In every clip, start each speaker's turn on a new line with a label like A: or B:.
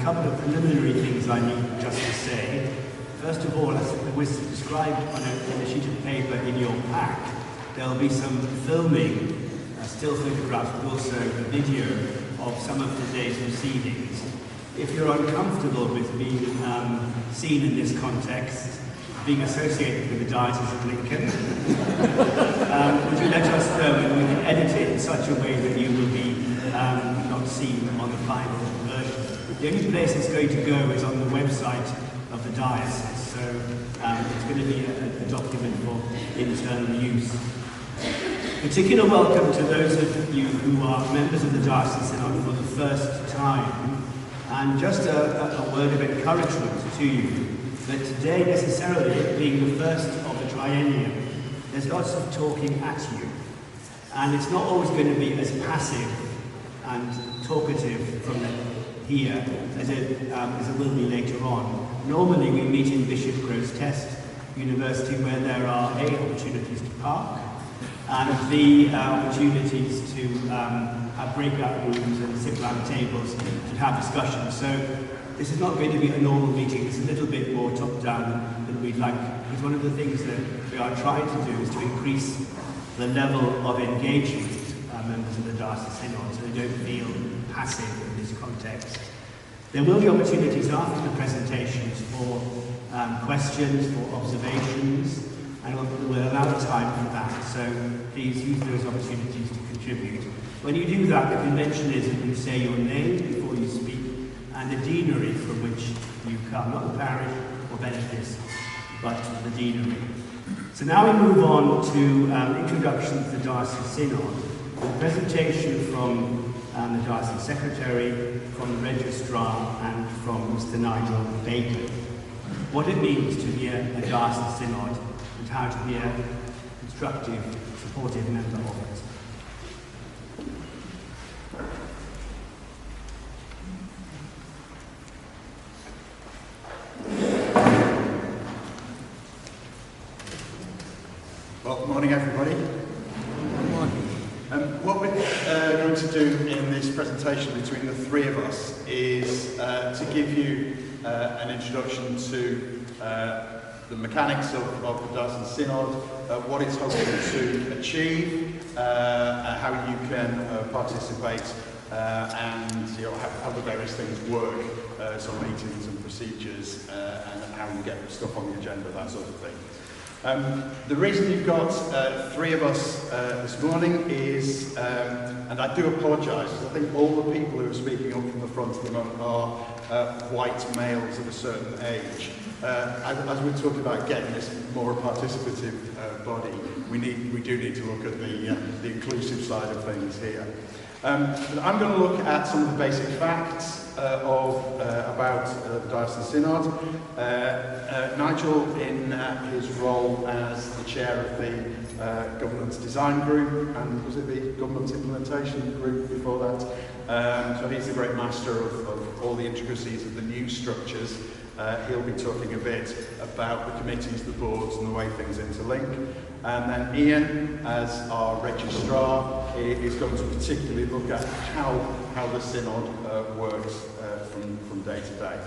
A: couple of preliminary things I need just to say. First of all, as it was described on a sheet of paper in your pack, there will be some filming, still photographs, but also a video of some of today's proceedings. If you're uncomfortable with being seen in this context, being associated with the Diocese of Lincoln, would you let us know, and we can edit it in such a way that you will be not seen on the final version. The only place it's going to go is on the website of the diocese, so it's going to be a document for internal use. Particular welcome to those of you who are members of the Diocesan Synod for the first time, and just a word of encouragement to you that today, necessarily being the first of the triennium, there's lots of talking at you, and it's not always going to be as passive and talkative from here as it will be later on. Normally we meet in Bishop Grosseteste University, where there are opportunities to park and the opportunities to have breakout rooms and sit around tables and have discussions. So this is not going to be a normal meeting. It's a little bit more top-down than we'd like. Because one of the things that we are trying to do is to increase the level of engagement members of the Diocesan Synod, so they don't feel passive in this context. There will be opportunities after the presentations for questions, for observations, and we'll allow time for that. So please use those opportunities to contribute. When you do that, the convention is that you say your name before you speak and the deanery from which you come, not the parish or benefice, but the deanery. So now we move on to introduction to the Diocesan Synod, a presentation from the Diocesan Secretary, from the Registrar, and from Mr. Nigel Bacon. What it means to be a Diocesan Synod and how to be a constructive, supportive member of it.
B: Well, good morning, everybody.
A: Good morning.
B: What we're going to do in this presentation between the three of us is to give you an introduction to the mechanics of the Diocesan Synod, what it's hoping to achieve, how you can participate, and how the various things work, so meetings and procedures, and how you get stuff on the agenda, that sort of thing. The reason you've got three of us this morning is, and I do apologise, I think all the people who are speaking up from the front at the moment are white males of a certain age. As we're talking about getting this more participative body, we do need to look at the inclusive side of things here. But I'm going to look at some of the basic facts about the Diocesan Synod. Nigel, in his role as the chair of the Governance Design Group, and was it the Governance Implementation Group before that? So he's the great master of all the intricacies of the new structures. He'll be talking a bit about the committees, the boards, and the way things interlink. And then Ian, as our registrar, is going to particularly look at how the Synod works from day to day.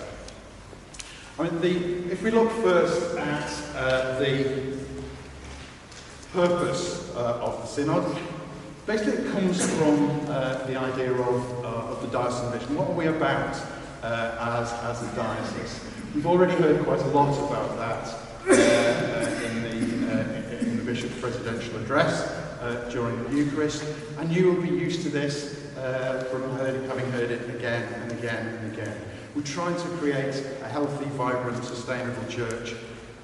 B: I mean, if we look first at the purpose of the Synod, basically it comes from the idea of the diocesan vision. What are we about as a diocese? We've already heard quite a lot about that in the Bishop's presidential address during the Eucharist, and you will be used to this from having heard it again and again and again. We're trying to create a healthy, vibrant, sustainable church,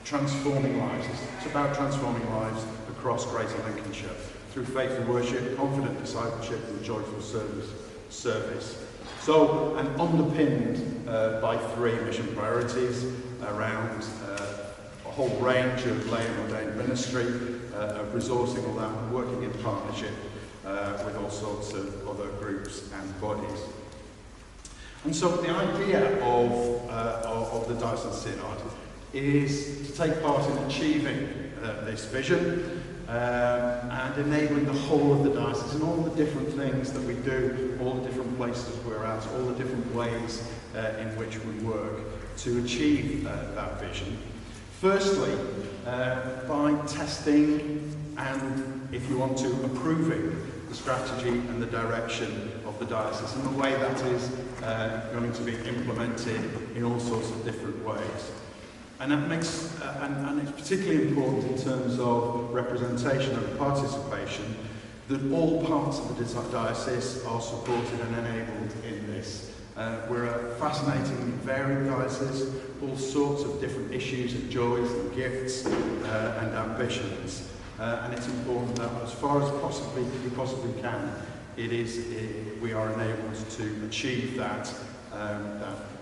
B: transforming lives. It's about transforming lives across Greater Lincolnshire through faithful worship, confident discipleship, and joyful service. So, and underpinned by three mission priorities around a whole range of lay and ordained ministry, of resourcing all that, working in partnership with all sorts of other groups and bodies. And so the idea of the Diocesan Synod is to take part in achieving this vision and enabling the whole of the diocese and all the different things that we do, all the different places we're at, all the different ways in which we work to achieve that vision. Firstly, by testing and, if you want to, approving the strategy and the direction of the diocese and the way that is going to be implemented in all sorts of different ways. And that makes, and it's particularly important in terms of representation and participation, that all parts of the diocese are supported and enabled in this. We're a fascinatingly varied diocese, all sorts of different issues and joys and gifts and ambitions. And it's important that as far as we possibly can, we are enabled to achieve that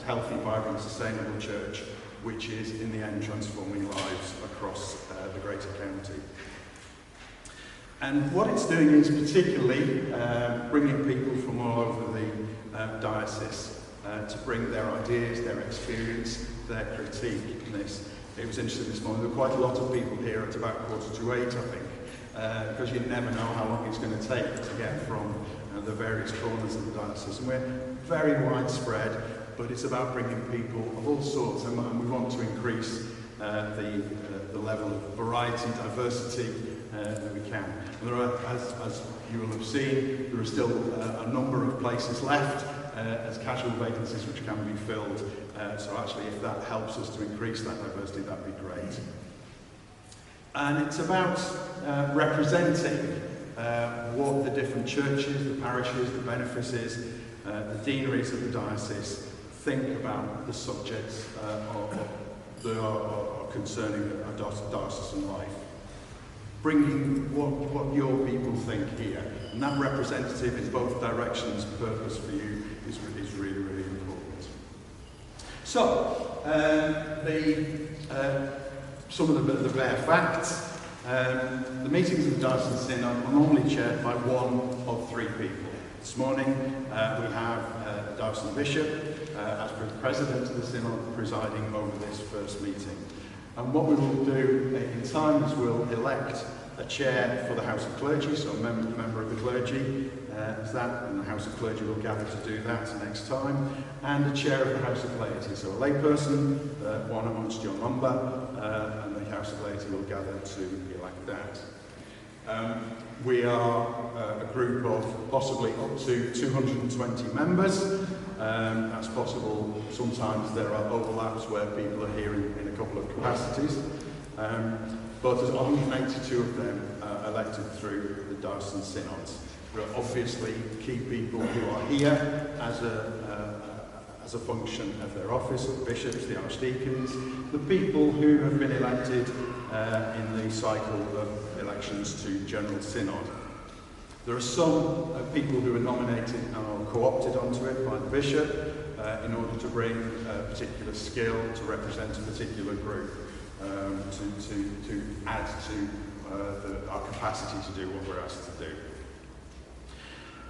B: healthy, vibrant, sustainable church, which is in the end transforming lives across the greater county. And what it's doing is particularly bringing people from all over the diocese to bring their ideas, their experience, their critique in this. It was interesting this morning, there were quite a lot of people here at about 7:45, I think, because you never know how long it's going to take to get from the various corners of the diocese. And we're very widespread, but it's about bringing people of all sorts, and we want to increase the level of variety, diversity that we can. And there are, as you will have seen, there are still a number of places left as casual vacancies which can be filled. So actually, if that helps us to increase that diversity, that'd be great. And it's about representing what the different churches, the parishes, the benefices, the deaneries of the diocese think about the subjects that are concerning a diocesan life. Bringing what your people think here, and that representative in both directions purpose for you is really, really important. So, some of the bare facts. The meetings of the Diocesan Synod are normally chaired by one of three people. This morning we have a diocesan bishop as president of the Synod presiding over this first meeting. And what we will do in time is we'll elect a chair for the House of Clergy, so a member of the clergy, and the House of Clergy will gather to do that next time, and a chair of the House of Laity, so a layperson, one amongst your number, and the House of Laity will gather to elect that. We are a group of possibly up to 220 members. That's possible. Sometimes there are overlaps where people are here in a couple of capacities. But there's 182 of them elected through the Diocesan Synods. There are obviously key people who are here as a function of their office, the bishops, the archdeacons, the people who have been elected in the cycle of elections to General Synod. There are some people who are nominated and are co-opted onto it by the bishop in order to bring a particular skill to represent a particular group, to add to our capacity to do what we're asked to do.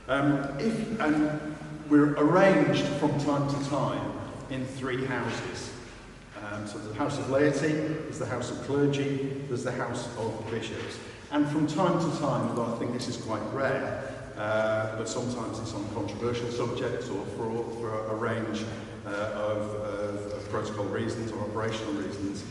B: And we're arranged from time to time in three houses. So the House of Laity, there's the House of Clergy, there's the House of Bishops. And from time to time, although I think this is quite rare, but sometimes it's on controversial subjects or for a range of protocol reasons or operational reasons,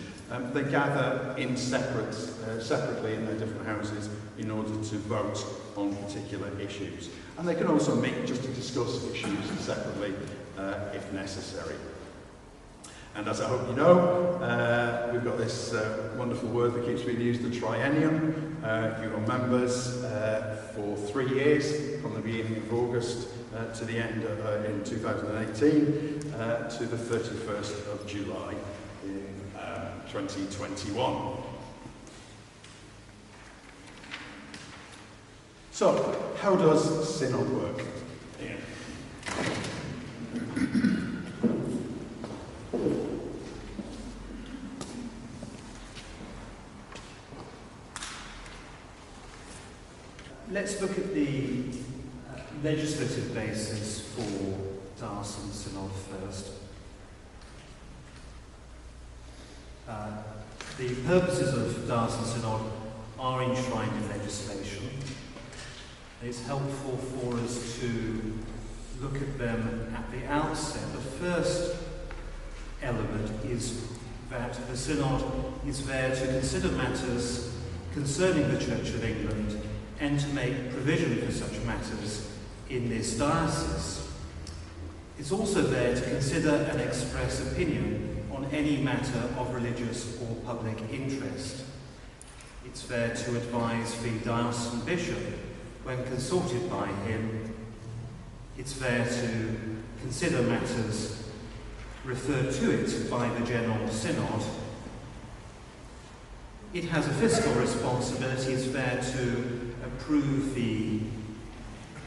B: they gather in separately in their different houses in order to vote on particular issues. And they can also meet just to discuss issues separately if necessary. And as I hope you know, we've got this wonderful word that keeps being used, the triennium. You're members for 3 years, from the beginning of August to the end in 2018, to the 31st of July in 2021. So, how does Synod work? Yeah.
C: Let's look at the legislative basis for Diocesan Synod first. The purposes of Diocesan Synod are enshrined in legislation. It's helpful for us to look at them at the outset. The first element is that the Synod is there to consider matters concerning the Church of England and to make provision for such matters in this diocese. It's also there to consider and express opinion on any matter of religious or public interest. It's there to advise the diocesan bishop when consulted by him. It's there to consider matters referred to it by the General Synod. It has a fiscal responsibility. It's there to approve the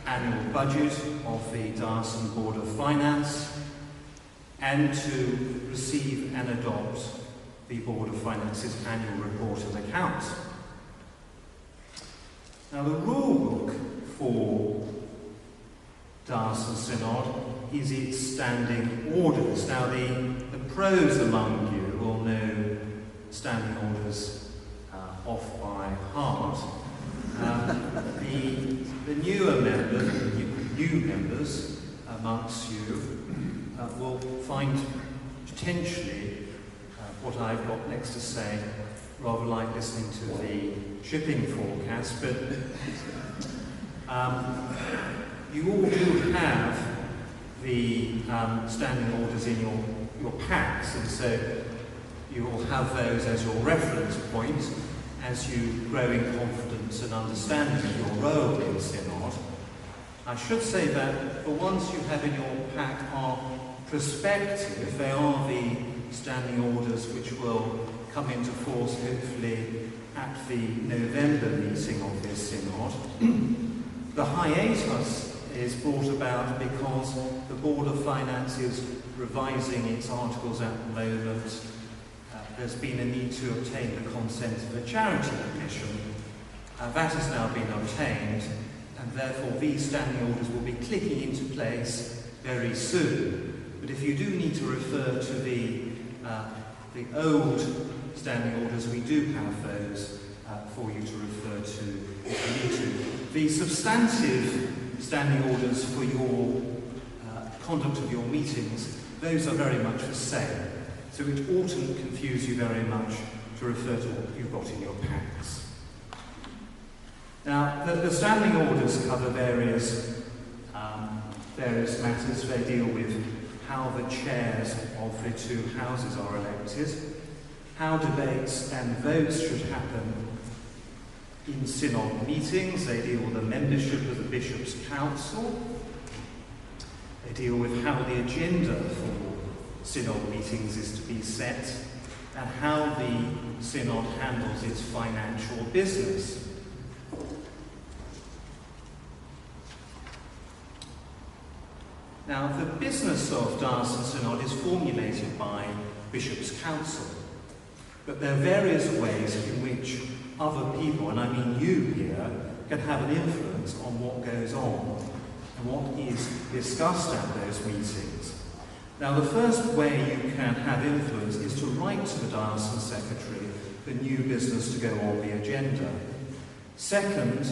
C: annual budget of the Diocesan Board of Finance and to receive and adopt the Board of Finance's annual report and accounts. Now, the rule book for Diocesan Synod is its standing orders. Now, the pros among you will know standing orders off by heart. The newer members, new members amongst you will find potentially what I've got next to say rather like listening to the shipping forecast, but you all do have the standing orders in your packs, and so you will have those as your reference point as you grow in confidence and understanding of your role in Synod. I should say that the ones you have in your pack are prospective. They are the standing orders which will come into force hopefully at the November meeting of this Synod. The hiatus is brought about because the Board of Finance is revising its articles at the moment. There's been a need to obtain the consent of the Charity Commission. That has now been obtained, and therefore these standing orders will be clicking into place very soon. But if you do need to refer to the old standing orders, we do have those for you to refer to if you need to. The substantive standing orders for your conduct of your meetings, those are very much the same. So it oughtn't confuse you very much to refer to what you've got in your packs. Now, the standing orders cover various matters. They deal with how the chairs of the two houses are elected, how debates and votes should happen in synod meetings. They deal with the membership of the Bishop's Council. They deal with how the agenda for synod meetings is to be set and how the synod handles its financial business. Now, the business of Diocesan Synod is formulated by Bishop's Council, but there are various ways in which other people, and I mean you here, can have an influence on what goes on and what is discussed at those meetings. Now, the first way you can have influence is to write to the Diocesan Secretary the new business to go on the agenda. Second,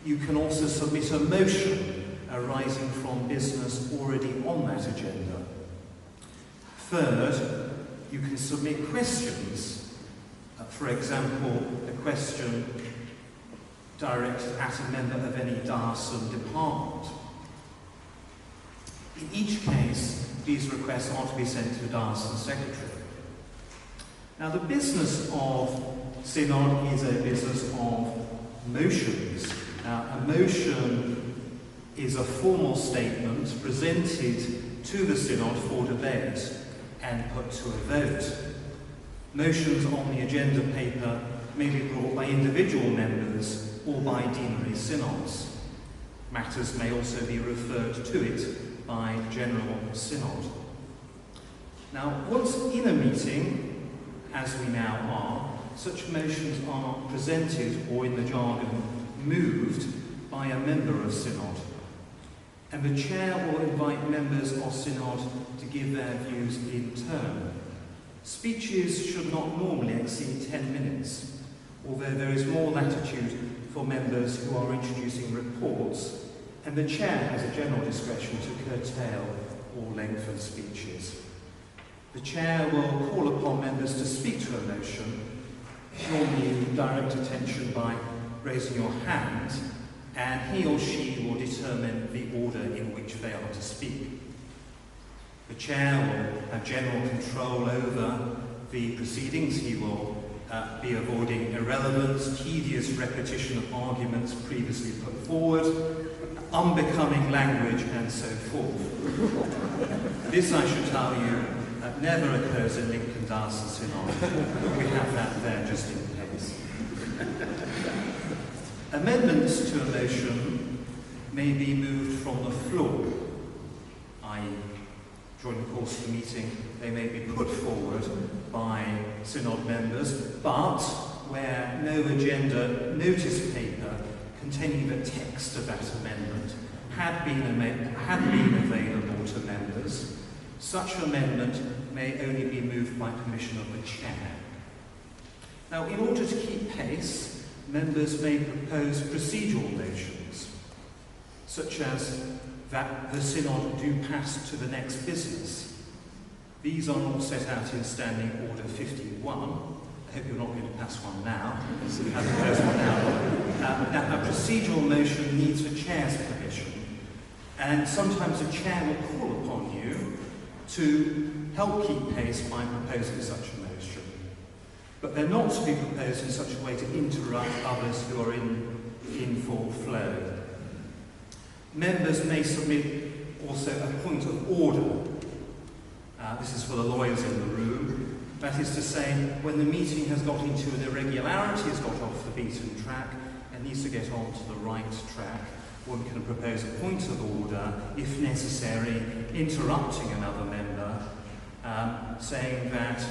C: you can also submit a motion arising from business already on that agenda. Third, you can submit questions. For example, a question directed at a member of any diocesan department. In each case, these requests are to be sent to the Diocesan Secretary. Now, the business of Synod is a business of motions. Now, a motion is a formal statement presented to the Synod for debate and put to a vote. Motions on the agenda paper may be brought by individual members or by deanery synods. Matters may also be referred to it by General Synod. Now, once in a meeting, as we now are, such motions are presented, or in the jargon, moved by a member of Synod. And the chair will invite members of Synod to give their views in turn. Speeches should not normally exceed 10 minutes, although there is more latitude for members who are introducing reports And the chair has a general discretion to curtail or lengthen speeches. The chair will call upon members to speak to a motion. Normally you direct attention by raising your hand, and he or she will determine the order in which they are to speak. The chair will have general control over the proceedings. He will be avoiding irrelevant, tedious repetition of arguments previously put forward, unbecoming language, and so forth. This, I should tell you, never occurs in Lincoln Diocesan Synod. We have that there just in case. Amendments to a motion may be moved from the floor, i.e. during the course of the meeting they may be put forward by Synod members, but where no agenda notice paper containing the text of that amendment had been available to members, such amendment may only be moved by permission of the chair. Now, in order to keep pace, members may propose procedural motions, such as that the Synod do pass to the next business. These are all set out in Standing Order 51. I hope you're not going to pass one now. So we have the first one now. Now, a procedural motion needs the chair's permission, and sometimes the chair will call upon you to help keep pace by proposing such a motion. But they're not to be proposed in such a way to interrupt others who are in full flow. Members may submit also a point of order. This is for the lawyers in the room. That is to say, when the meeting has got into an irregularity, has got off the beaten track, and needs to get onto the right track, one can propose a point of order, if necessary, interrupting another member, saying that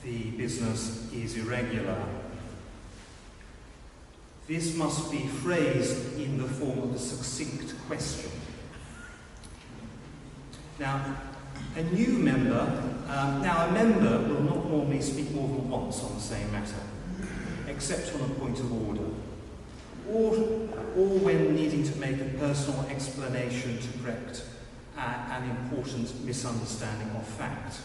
C: the business is irregular. This must be phrased in the form of a succinct question. Now, a new member, a member will not normally speak more than once on the same matter, except on a point of order, or when needing to make a personal explanation to correct an important misunderstanding of fact.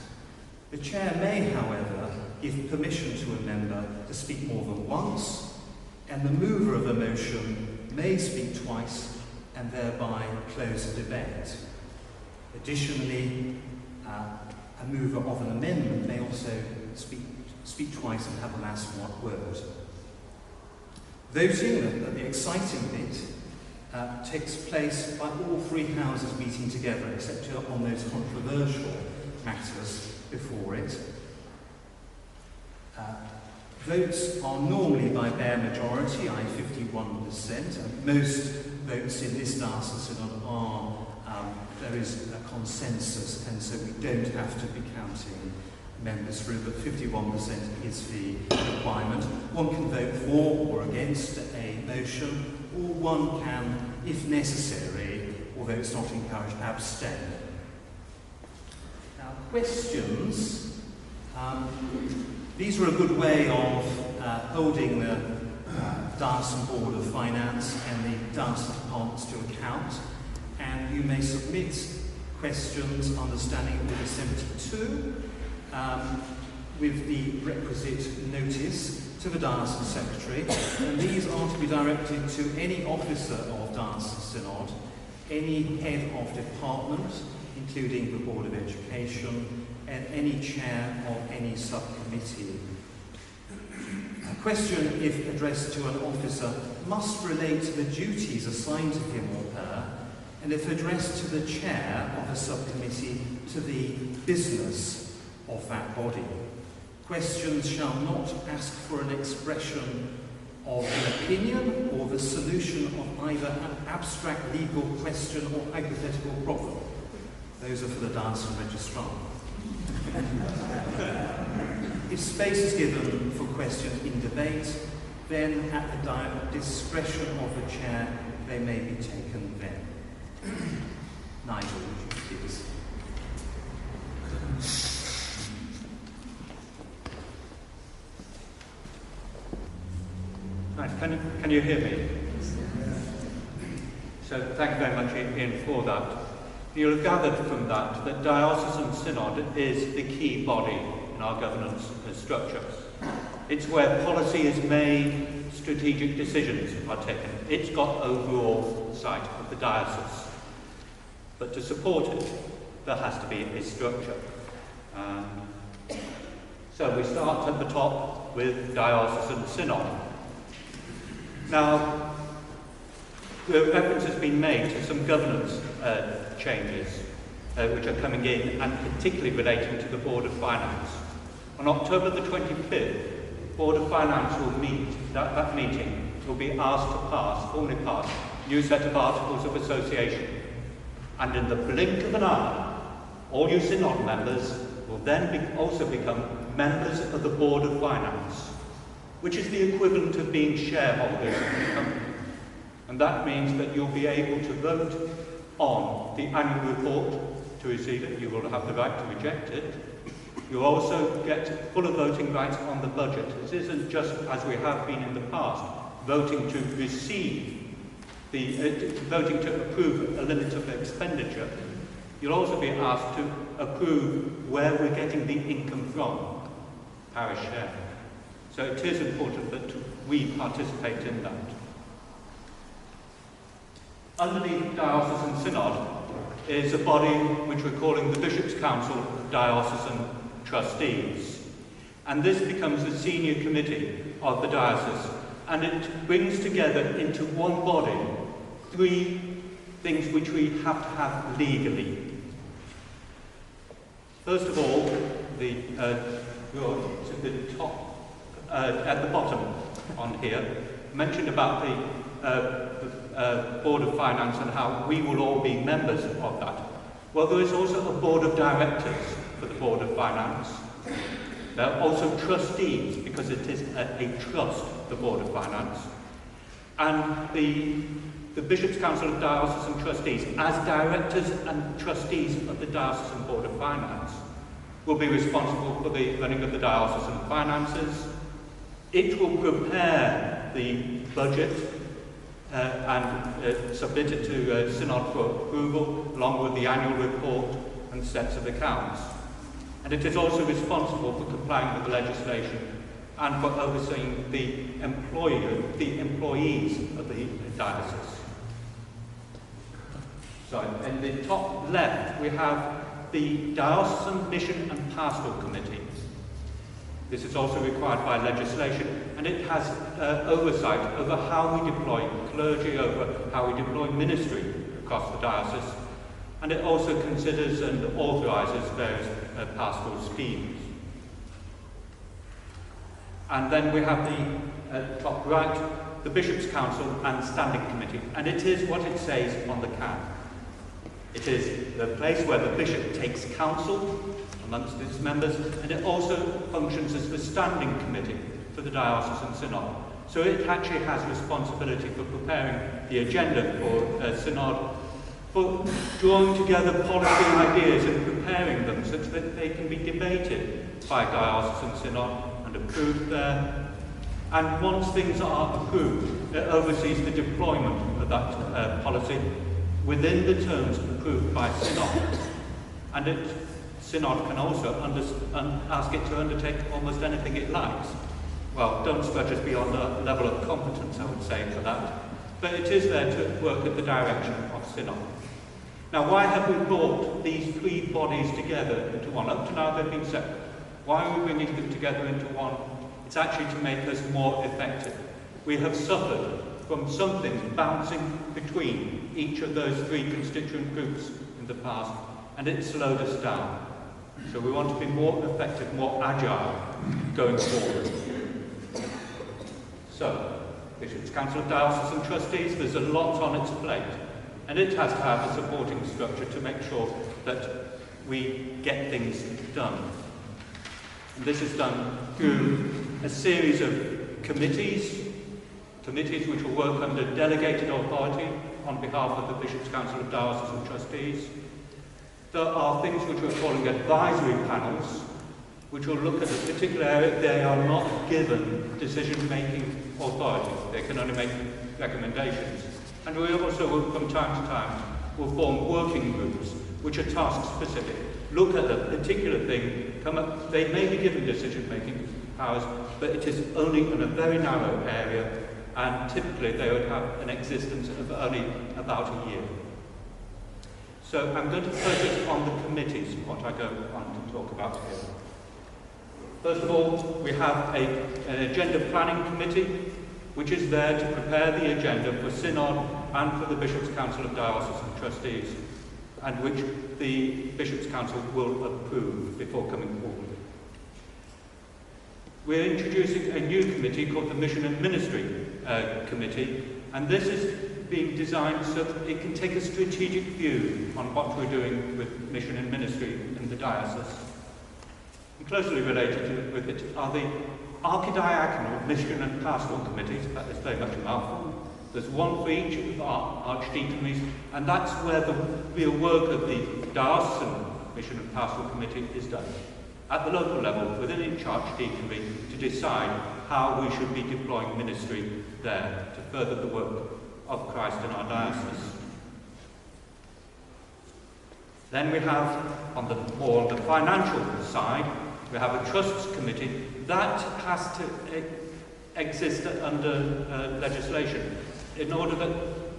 C: The chair may, however, give permission to a member to speak more than once, and the mover of a motion may speak twice and thereby close the debate. Additionally, a mover of an amendment may also speak twice and have the last word. Voting, the exciting bit, takes place by all three houses meeting together, except on those controversial matters before it. Votes are normally by bare majority, i.e. 51%, and most votes in this Diocesan are, there is a consensus, and so we don't have to be counting members through, but 51% is the requirement. One can vote for or against a motion, or one can, if necessary, although it's not encouraged, abstain. Now, questions. These are a good way of holding the Diocesan Board of Finance and the Diocesan Departments to account, and you may submit questions under Standing Order 72 with the requisite notice to the Diocesan Secretary, and these are to be directed to any officer of Diocesan Synod, any head of department, including the Board of Education, and any chair of any subcommittee. A question, if addressed to an officer, must relate to the duties assigned to him or her, and if addressed to the chair of a subcommittee, to the business of that body. Questions shall not ask for an expression of an opinion or the solution of either an abstract legal question or hypothetical problem. Those are for the Diocesan Registrar. If space is given for questions in debate, then at the discretion of the chair, they may be taken then. Nigel, would you please?
D: Right, can you hear me? So thank you very much, Ian, for that. You'll have gathered from that that Diocesan Synod is the key body in our governance structure. It's where policy is made, strategic decisions are taken. It's got overall sight of the diocese. But to support it, there has to be a structure. So we start at the top with Diocesan Synod. Now, reference has been made to some governance changes which are coming in, and particularly relating to the Board of Finance. On October the 25th, Board of Finance will meet, that meeting will be asked to formally pass, a new set of Articles of Association. And in the blink of an eye, all you Synod members will then also become members of the Board of Finance, which is the equivalent of being shareholders in the company. And that means that you'll be able to vote on the annual report to receive it. You will have the right to reject it. You'll also get full voting rights on the budget. This isn't just, as we have been in the past, voting to receive, voting to approve a limit of expenditure. You'll also be asked to approve where we're getting the income from, parish share. So it is important that we participate in that. Underneath Diocesan Synod is a body which we're calling the Bishop's Council of Diocesan Trustees. And this becomes the senior committee of the diocese, and it brings together into one body three things which we have to have legally. First of all, to the top, at the bottom on here, mentioned about the Board of Finance and how we will all be members of that. Well, there is also a Board of Directors for the Board of Finance. There are also trustees, because it is a trust, the Board of Finance. And the Bishop's Council of Diocesan Trustees, as directors and trustees of the Diocesan Board of Finance, will be responsible for the running of the diocesan finances. It will prepare the budget and submit it to Synod for approval, along with the annual report and sets of accounts. And it is also responsible for complying with the legislation and for overseeing the employees of the diocese. So in the top left, we have the Diocesan Mission and Pastoral Committee. This is also required by legislation, and it has oversight over how we deploy clergy, over how we deploy ministry across the diocese, and it also considers and authorises various pastoral schemes. And then we have the top right, the Bishop's Council and Standing Committee, and it is what it says on the can. It is the place where the bishop takes counsel amongst its members, and it also functions as the standing committee for the Diocesan Synod. So it actually has responsibility for preparing the agenda for Synod, for drawing together policy ideas and preparing them such that they can be debated by Diocesan Synod and approved there. And once things are approved, it oversees the deployment of that policy within the terms approved by Synod. And Synod can also ask it to undertake almost anything it likes. Well, don't stretch us beyond the level of competence, I would say, for that. But it is there to work at the direction of Synod. Now, why have we brought these three bodies together into one? Up to now they've been separate. Why are we bringing them together into one? It's actually to make us more effective. We have suffered from some things bouncing between each of those three constituent groups in the past, and it slowed us down. So we want to be more effective, more agile going forward. So, Bishop's Council of Diocesan Trustees, there's a lot on its plate, and it has to have a supporting structure to make sure that we get things done. And this is done through a series of committees which will work under delegated authority on behalf of the Bishop's Council of Diocesan Trustees. There are things which we're calling advisory panels, which will look at a particular area. They are not given decision-making authority. They can only make recommendations. And we also will, from time to time, will form working groups which are task specific, look at a particular thing, come up, they may be given decision-making powers, but it is only in a very narrow area, and typically they would have an existence of only about a year. So I'm going to focus on the committees, what I go on to talk about here. First of all, we have an agenda planning committee, which is there to prepare the agenda for Synod and for the Bishop's Council of Diocesan Trustees, and which the Bishop's Council will approve before coming forward. We're introducing a new committee called the Mission and Ministry Committee, and this is being designed so that it can take a strategic view on what we're doing with mission and ministry in the diocese. And closely related with it are the archidiaconal mission and pastoral committees. That is very much a mouthful. There's one for each of our archdeaconries, and that's where the real work of the diocesan mission and pastoral committee is done. At the local level, within each archdeaconry, to decide how we should be deploying ministry there to further the work of Christ in our diocese. Then we have, on the financial side, we have a trusts committee that has to exist under legislation in order that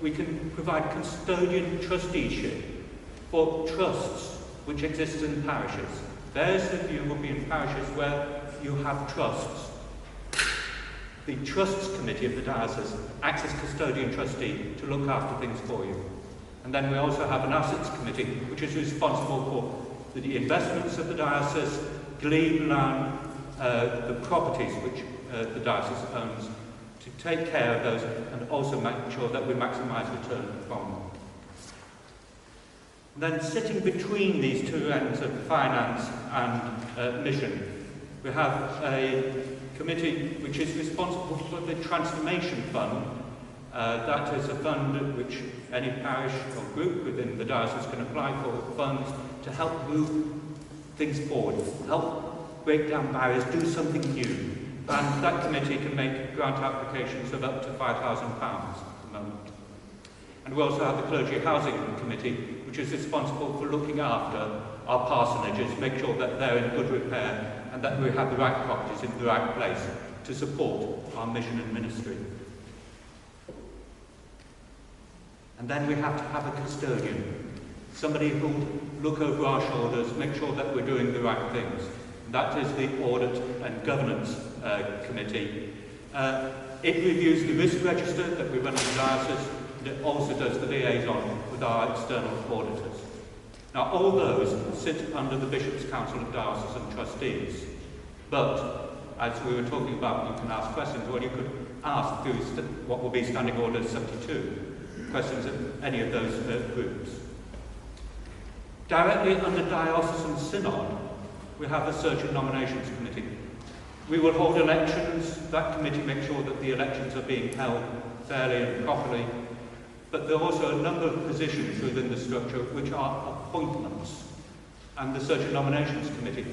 D: we can provide custodian trusteeship for trusts which exist in parishes. Various of you will be in parishes where you have trusts. The Trusts Committee of the Diocese acts as custodian trustee to look after things for you. And then we also have an Assets Committee, which is responsible for the investments of the diocese, glebe land, the properties which the diocese owns, to take care of those and also make sure that we maximise return from them. Then sitting between these two ends of finance and mission, we have a committee which is responsible for the Transformation Fund. That is a fund which any parish or group within the diocese can apply for funds to help move things forward, help break down barriers, do something new. And that committee can make grant applications of up to £5,000 at the moment. And we also have the Clergy Housing Committee, which is responsible for looking after our parsonages, make sure that they're in good repair and that we have the right properties in the right place to support our mission and ministry. And then we have to have a custodian, somebody who will look over our shoulders, make sure that we're doing the right things. And that is the Audit and Governance Committee. It reviews the risk register that we run in the diocese, and it also does the liaison with our external auditors. Now, all those sit under the Bishop's Council of Diocesan Trustees, but as we were talking about, you can ask questions. Well, you could ask through what will be Standing Order 72, questions of any of those groups. Directly under Diocesan Synod, we have the Search and Nominations Committee. We will hold elections. That committee makes sure that the elections are being held fairly and properly. But there are also a number of positions within the structure which are appointments. And the Search and Nominations Committee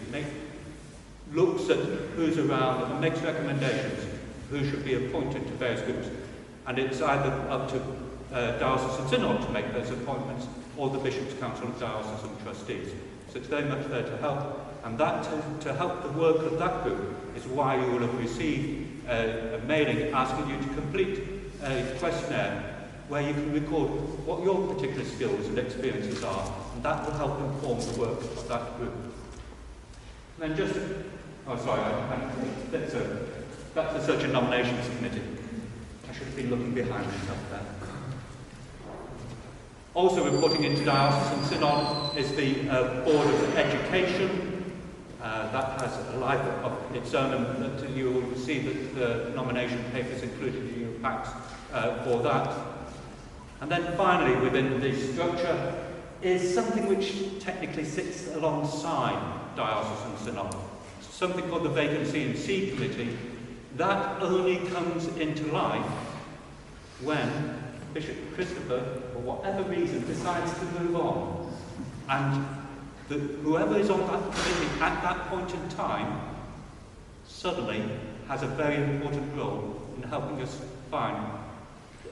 D: looks at who's around and makes recommendations who should be appointed to various groups. And it's either up to Diocesan Synod to make those appointments or the Bishop's Council of Diocesan Trustees. So it's very much there to help. And that, to help the work of that group, is why you will have received a mailing asking you to complete a questionnaire where you can record what your particular skills and experiences are, and that will help inform the work of that group. And then just, that's the Search and Nominations Committee. I should have been looking behind myself there. Also reporting into Diocesan Synod is the Board of Education. That has a life of its own, and you will see that the nomination papers included in your packs for that. And then finally, within the structure, is something which technically sits alongside Diocesan Synod. Something called the Vacancy and See Committee. That only comes into life when Bishop Christopher, for whatever reason, decides to move on. And whoever is on that committee at that point in time suddenly has a very important role in helping us find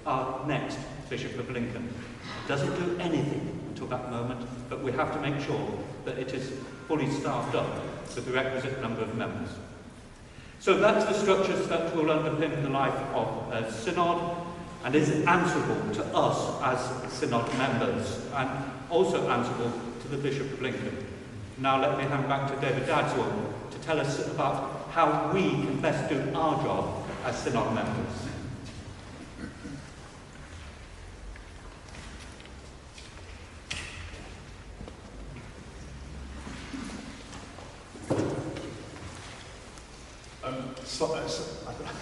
D: our next Bishop of Lincoln. It doesn't do anything until that moment, but we have to make sure that it is fully staffed up with the requisite number of members. So that's the structures that will underpin the life of a synod, and is answerable to us as synod members, and also answerable to the Bishop of Lincoln. Now let me hand back to David Dadswell to tell us about how we can best do our job as synod members.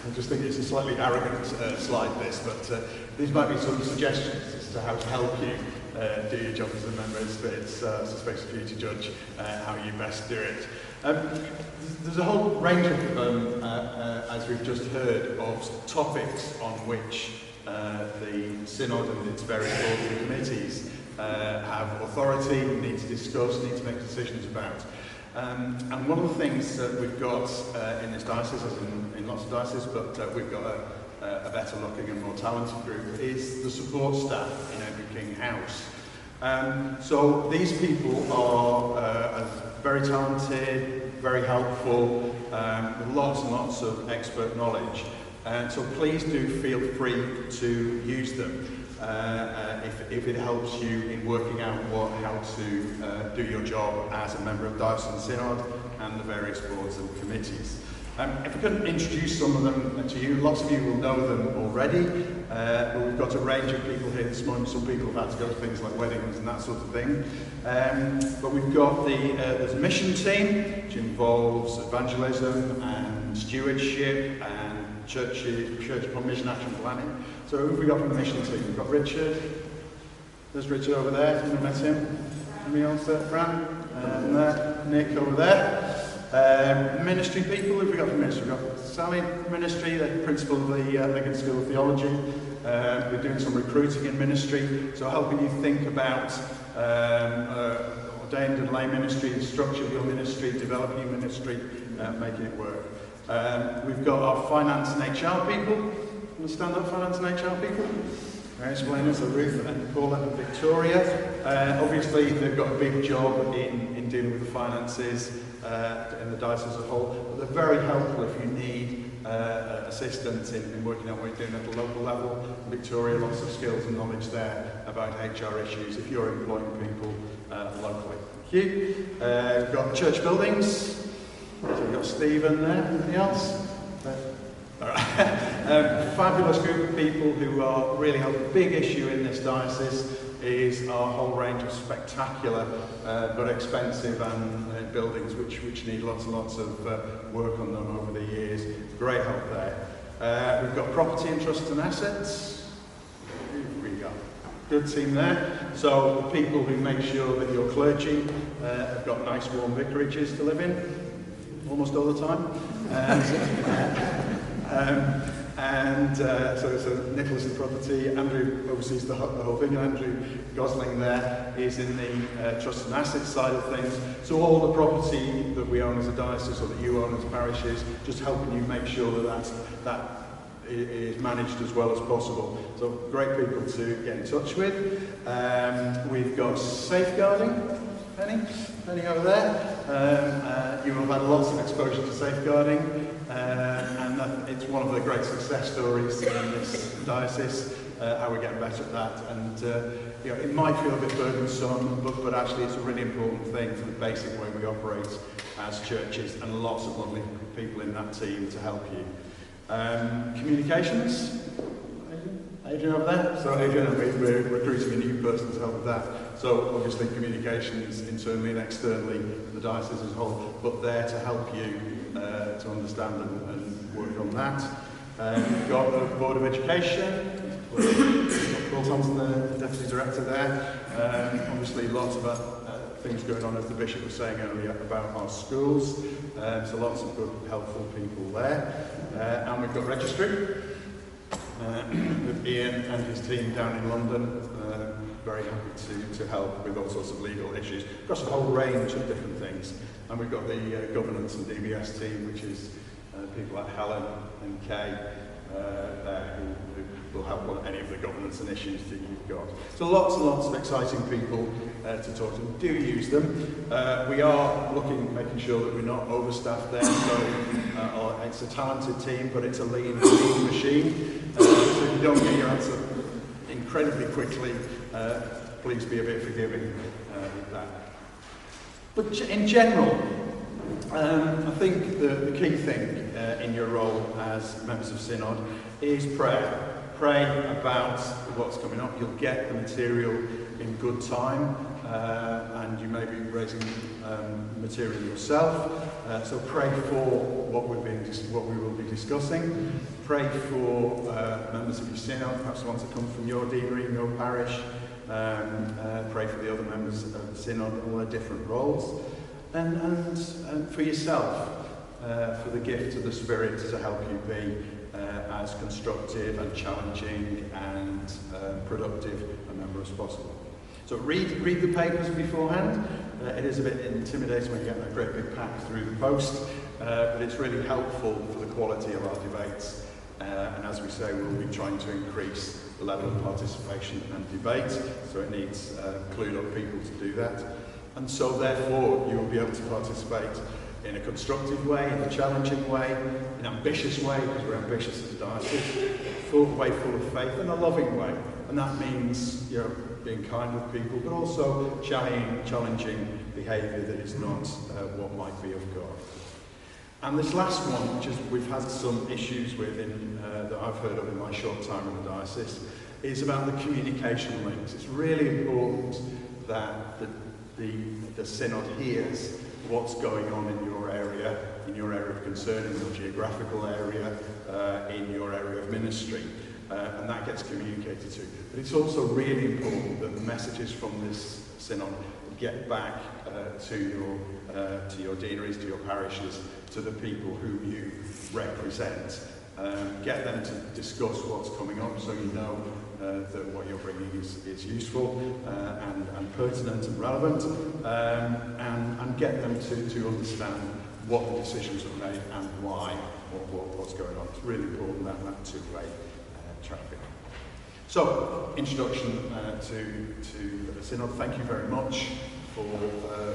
B: I just think it's a slightly arrogant slide, this, but these might be some suggestions as to how to help you do your job as a member. It's a space for you to judge how you best do it. There's a whole range of, as we've just heard, of topics on which the Synod and its various boards and committees have authority, need to discuss, need to make decisions about. And one of the things that we've got in this diocese, as in lots of dioceses, but we've got a better looking and more talented group, is the support staff in every King House. So these people are very talented, very helpful, with lots and lots of expert knowledge. And so please do feel free to use them if it helps you in working out how to do your job as a member of Diocesan Synod and the various boards and committees. If I could introduce some of them to you, lots of you will know them already, but we've got a range of people here this morning. Some people have had to go to things like weddings and that sort of thing. But we've got there's a mission team, which involves evangelism and stewardship and church mission action planning. So who have we got from the mission team? We've got Richard. There's Richard over there. Have you met him? Anybody else there? Fran? And Nick over there. Ministry people, who have we got from ministry? We've got Sally, ministry, the principal of the Lincoln School of Theology. We're doing some recruiting in ministry, so helping you think about ordained and lay ministry, the structure of your ministry, developing your ministry, making it work. We've got our finance and HR people. Stand up, finance and HR people. Explainers are Ruth and Paula and Victoria. Obviously, they've got a big job in dealing with the finances in the diocese as a whole. But they're very helpful if you need assistance in working out what you're doing at the local level. Victoria, lots of skills and knowledge there about HR issues if you're employing people locally. Thank you. We've got church buildings. So we've got Stephen there. Anything else? All right. Fabulous group of people who are really helping. A big issue in this diocese is our whole range of spectacular but expensive and buildings which need lots and lots of work on them over the years. Great help there. We've got property and trusts and assets. We got good team there. So the people who make sure that your clergy have got nice warm vicarages to live in almost all the time. So Nicholas in property, Andrew oversees the whole thing, and Andrew Gosling there is in the trust and assets side of things. So all the property that we own as a diocese or that you own as parishes, just helping you make sure that is managed as well as possible. So great people to get in touch with. We've got safeguarding. Penny over there. You will have had lots of exposure to safeguarding, and it's one of the great success stories in this diocese, how we're getting better at that. And it might feel a bit burdensome, but actually it's a really important thing for the basic way we operate as churches, and lots of lovely people in that team to help you. Communications. Adrian over there. So Adrian, we're recruiting a new person to help with that. So obviously communications internally and externally, the diocese as a whole, but there to help you to understand and work on that. We've got the Board of Education. Paul Thompson, the Deputy Director there. Obviously lots of things going on, as the Bishop was saying earlier, about our schools. So lots of good, helpful people there. And we've got Registry. With Ian and his team down in London, very happy to help with all sorts of legal issues across a whole range of different things. And we've got the governance and DBS team, which is people like Helen and Kay, there who will help on any of the governance and issues that you've got. So lots and lots of exciting people to talk to. Do use them. We are making sure that we're not overstaffed there. So it's a talented team, but it's a lean machine. So if you don't get your answer incredibly quickly, please be a bit forgiving with that. But in general, I think the key thing in your role as members of Synod is prayer. Pray about what's coming up. You'll get the material in good time, and you may be raising material yourself. So pray for what we will be discussing. Pray for members of your Synod, perhaps the ones that come from your deanery, your parish. Pray for the other members of the Synod in all their different roles. And for yourself, for the gift of the Spirit to help you be as constructive and challenging and productive a member as possible. So read the papers beforehand. It is a bit intimidating when you get that great big pack through the post, but it's really helpful for the quality of our debates. And as we say, we'll be trying to increase the level of participation and debate, so it needs clued up people to do that. And so therefore you will be able to participate in a constructive way, in a challenging way, in an ambitious way, because we're ambitious as a diocese, full of faith, and a loving way. And that means, being kind with people, but also challenging behaviour that is not what might be of God. And this last one, which we've had some issues with that I've heard of in my short time in the diocese, is about the communication links. It's really important that the Synod hears what's going on in your area of concern, in your geographical area, in your area of ministry, and that gets communicated to. But it's also really important that the messages from this Synod get back to your deaneries, to your parishes, to the people whom you represent. Get them to discuss what's coming up, so you know that what you're bringing is useful and pertinent and relevant, and get them to understand what the decisions are made and why, what's going on. It's really important that two-way traffic. So, introduction to the Synod. Thank you very much for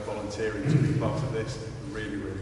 B: volunteering to be part of this. Really, really